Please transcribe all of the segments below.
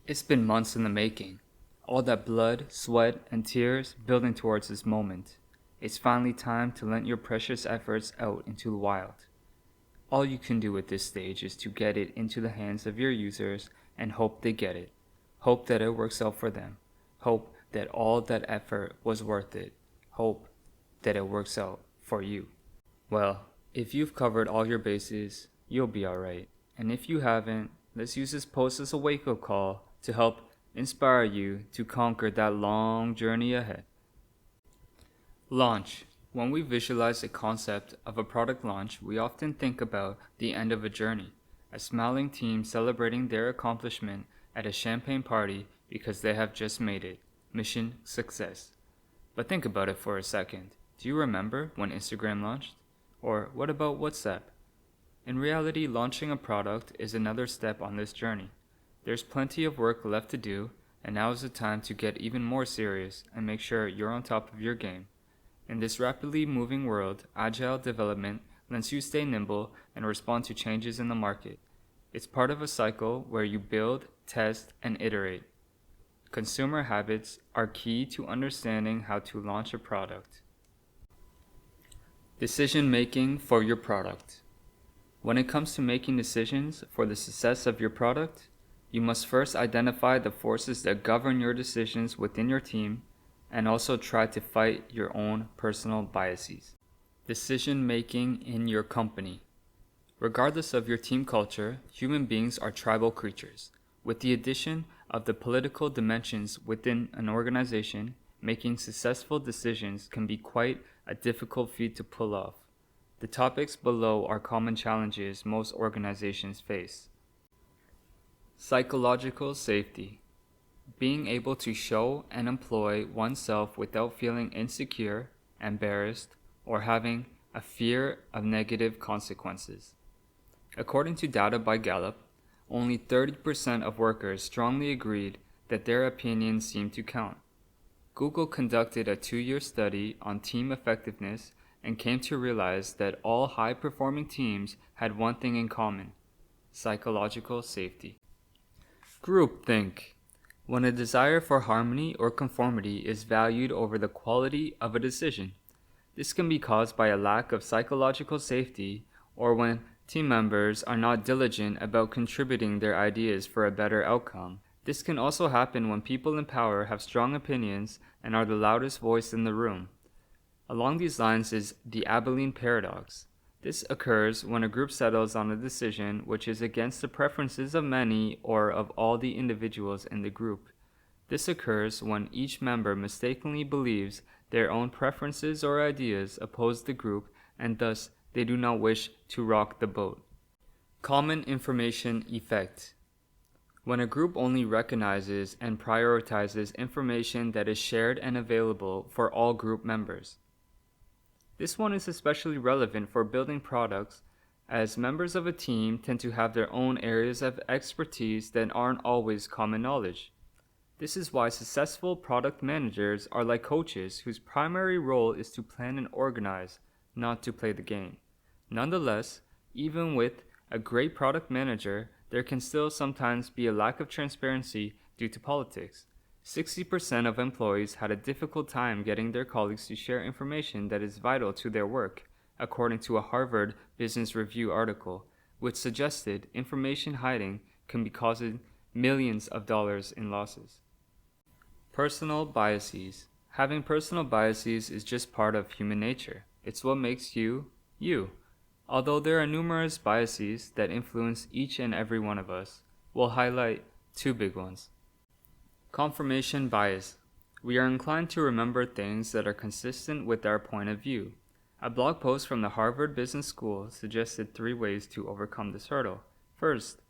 It's been months in the making. All that blood, sweat, and tears building towards this moment. It's finally time to lend your precious efforts out into the wild. All you can do at this stage is to get it into the hands of your users and hope they get it. Hope that it works out for them. Hope that all that effort was worth it. Hope that it works out for you. Well, if you've covered all your bases, you'll be alright. And if you haven't, let's use this post as a wake-up call to help inspire you to conquer that long journey ahead. Launch. When we visualize the concept of a product launch, we often think about the end of a journey, a smiling team celebrating their accomplishment at a champagne party because they have just made it. Mission success. But think about it for a second. Do you remember when Instagram launched? Or what about WhatsApp? In reality, launching a product is another step on this journey. There's plenty of work left to do, and now is the time to get even more serious and make sure you're on top of your game. In this rapidly moving world, agile development lets you stay nimble and respond to changes in the market. It's part of a cycle where you build, test, and iterate. Consumer habits are key to understanding how to launch a product. Decision making for your product. When it comes to making decisions for the success of your product, you must first identify the forces that govern your decisions within your team and also try to fight your own personal biases. Decision making in your company. Regardless of your team culture, human beings are tribal creatures. With the addition of the political dimensions within an organization, making successful decisions can be quite a difficult feat to pull off. The topics below are common challenges most organizations face. Psychological safety. Being able to show and employ oneself without feeling insecure, embarrassed, or having a fear of negative consequences. According to data by Gallup, only 30% of workers strongly agreed that their opinions seemed to count. Google conducted a 2-year study on team effectiveness and came to realize that all high-performing teams had one thing in common: psychological safety. Groupthink. When a desire for harmony or conformity is valued over the quality of a decision. This can be caused by a lack of psychological safety or when team members are not diligent about contributing their ideas for a better outcome. This can also happen when people in power have strong opinions and are the loudest voice in the room. Along these lines is the Abilene paradox. This occurs when a group settles on a decision which is against the preferences of many or of all the individuals in the group. This occurs when each member mistakenly believes their own preferences or ideas oppose the group and thus they do not wish to rock the boat. Common information effect. When a group only recognizes and prioritizes information that is shared and available for all group members. This one is especially relevant for building products, as members of a team tend to have their own areas of expertise that aren't always common knowledge. This is why successful product managers are like coaches whose primary role is to plan and organize, not to play the game. Nonetheless, even with a great product manager, there can still sometimes be a lack of transparency due to politics. 60% of employees had a difficult time getting their colleagues to share information that is vital to their work, according to a Harvard Business Review article, which suggested information hiding can be causing millions of dollars in losses. Personal biases. Having personal biases is just part of human nature. It's what makes you, you. Although there are numerous biases that influence each and every one of us, we'll highlight 2 big ones. Confirmation bias. We are inclined to remember things that are consistent with our point of view. A blog post from the Harvard Business School suggested 3 ways to overcome this hurdle. First,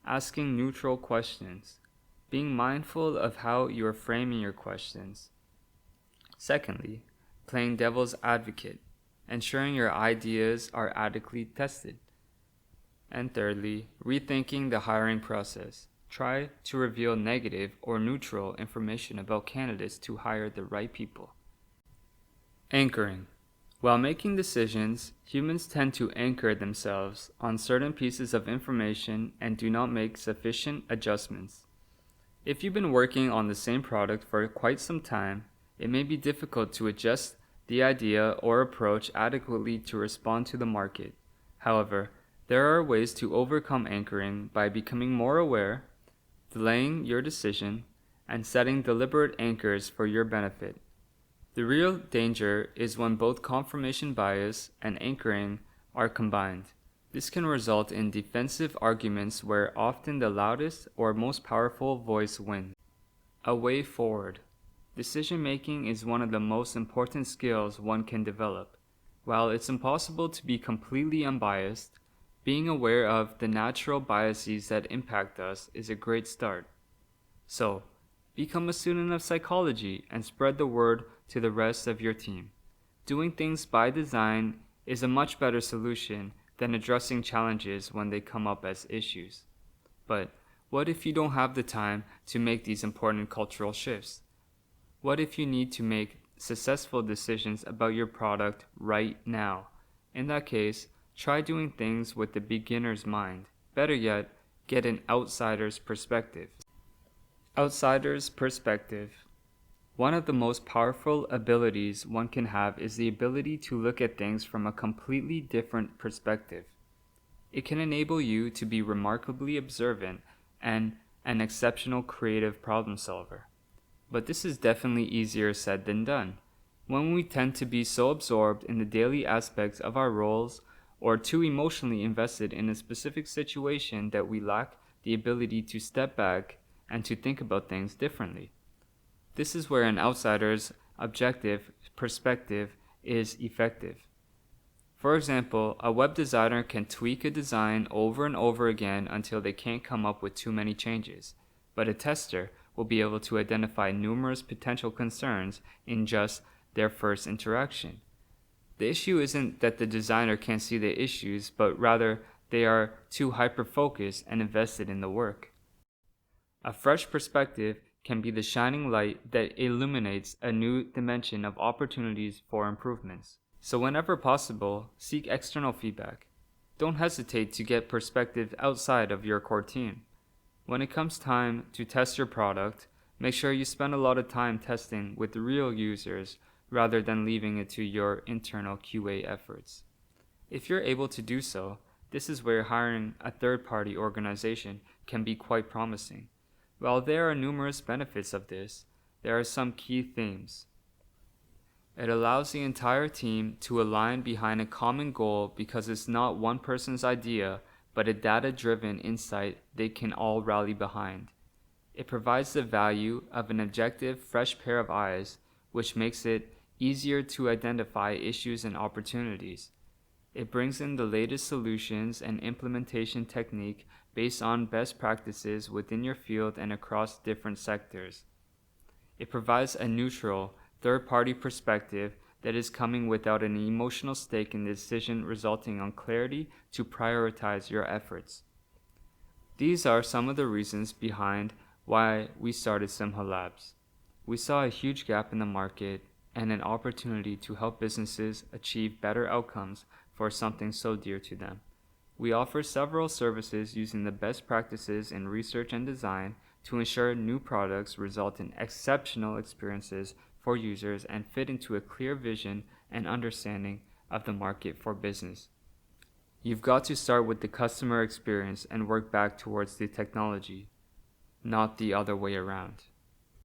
asking neutral questions. Being mindful of how you are framing your questions. Secondly, playing devil's advocate, ensuring your ideas are adequately tested. And thirdly, rethinking the hiring process. Try to reveal negative or neutral information about candidates to hire the right people. Anchoring. While making decisions, humans tend to anchor themselves on certain pieces of information and do not make sufficient adjustments. If you've been working on the same product for quite some time, it may be difficult to adjust the idea or approach adequately to respond to the market. However, there are ways to overcome anchoring by becoming more aware, delaying your decision, and setting deliberate anchors for your benefit. The real danger is when both confirmation bias and anchoring are combined. This can result in defensive arguments where often the loudest or most powerful voice wins. A way forward. Decision making is one of the most important skills one can develop. While it's impossible to be completely unbiased, being aware of the natural biases that impact us is a great start. So, become a student of psychology and spread the word to the rest of your team. Doing things by design is a much better solution than addressing challenges when they come up as issues. But what if you don't have the time to make these important cultural shifts? What if you need to make successful decisions about your product right now? In that case, try doing things with the beginner's mind. Better yet, get an outsider's perspective. Outsider's perspective. One of the most powerful abilities one can have is the ability to look at things from a completely different perspective. It can enable you to be remarkably observant and an exceptional creative problem solver. But this is definitely easier said than done. When we tend to be so absorbed in the daily aspects of our roles or too emotionally invested in a specific situation that we lack the ability to step back and to think about things differently. This is where an outsider's objective perspective is effective. For example, a web designer can tweak a design over and over again until they can't come up with too many changes, but a tester will be able to identify numerous potential concerns in just their first interaction. The issue isn't that the designer can't see the issues, but rather they are too hyper-focused and invested in the work. A fresh perspective can be the shining light that illuminates a new dimension of opportunities for improvements. So whenever possible, seek external feedback. Don't hesitate to get perspective outside of your core team. When it comes time to test your product, make sure you spend a lot of time testing with real users rather than leaving it to your internal QA efforts. If you're able to do so, this is where hiring a third-party organization can be quite promising. While there are numerous benefits of this, there are some key themes. It allows the entire team to align behind a common goal because it's not one person's idea, but a data-driven insight they can all rally behind. It provides the value of an objective, fresh pair of eyes, which makes it easier to identify issues and opportunities. It brings in the latest solutions and implementation technique based on best practices within your field and across different sectors. It provides a neutral, third-party perspective that is coming without an emotional stake in the decision, resulting on clarity to prioritize your efforts. These are some of the reasons behind why we started Simha Labs. We saw a huge gap in the market and an opportunity to help businesses achieve better outcomes for something so dear to them. We offer several services using the best practices in research and design to ensure new products result in exceptional experiences for users and fit into a clear vision and understanding of the market for business. You've got to start with the customer experience and work back towards the technology, not the other way around.